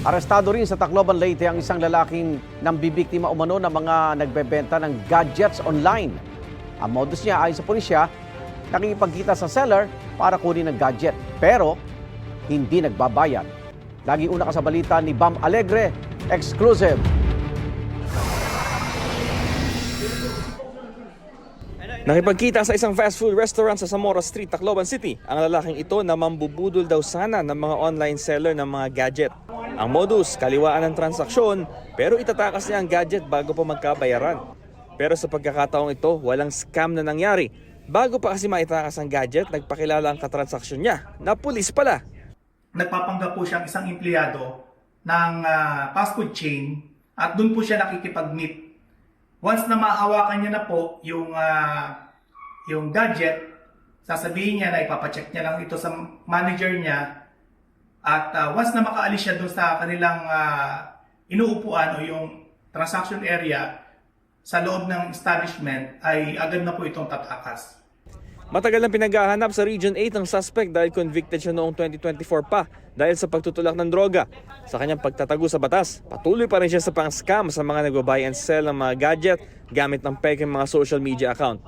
Arestado rin sa Tacloban, Leyte ang isang lalaking nambibiktima umano ng mga nagbebenta ng gadgets online. Ang modus niya ayon sa pulisya, nakikipagkita sa seller para kunin ang gadget pero hindi nagbabayad. Lagi una ka sa balita ni Bam Alegre, exclusive. Nakipagkita sa isang fast food restaurant sa Zamora Street, Tacloban City, ang lalaking ito na mambubudol daw sana ng mga online seller ng mga gadget. Ang modus, kaliwaan ng transaksyon, pero itatakas niya ang gadget bago pa magkabayaran. Pero sa pagkakataong ito, walang scam na nangyari. Bago pa kasi maitakas ang gadget, nagpakilala ang katransaksyon niya na pulis pala. Nagpapanggap po siyang isang empleyado ng fast food chain at doon po siya nakikipag-meet. Once na mahawakan niya na po yung gadget, sasabihin niya na ipapacheck niya lang ito sa manager niya at once na makaalis siya doon sa kanilang inuupuan o yung transaction area sa loob ng establishment ay agad na po itong tatakas. Matagal nang pinaghahanap sa Region 8 ang suspect dahil convicted siya noong 2024 pa dahil sa pagtutulak ng droga. Sa kanyang pagtatago sa batas, patuloy pa rin siya sa pang-scam sa mga nagbabuy and sell ng mga gadget gamit ng peking mga social media account.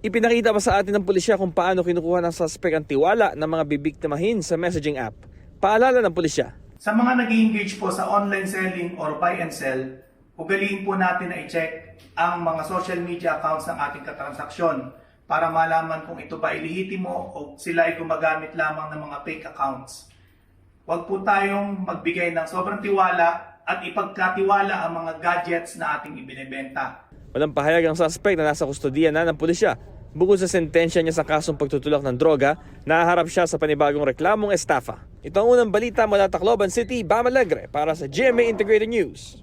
Ipinakita pa sa atin ng pulisya kung paano kinukuha ng suspect ang tiwala ng mga bibiktimahin sa messaging app. Paalala ng pulisya. Sa mga nag-engage po sa online selling or buy and sell, ugaliin po natin na i-check ang mga social media accounts ng ating katransaksyon para malaman kung ito ba ilihitimo o sila ay gumagamit lamang ng mga fake accounts. Huwag po tayong magbigay ng sobrang tiwala at ipagkatiwala ang mga gadgets na ating ibinebenta. Walang pahayag ang suspect na nasa kustodiya na ng pulisya. Bukod sa sentensya niya sa kasong pagtutulak ng droga, nahaharap siya sa panibagong reklamong estafa. Ito ang unang balita mula Tacloban City, Bam Alegre para sa GMA Integrated News.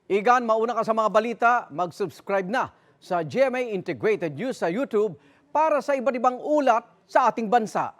Igan, mauna ka sa mga balita, mag-subscribe na sa GMA Integrated News sa YouTube para sa iba't ibang ulat sa ating bansa.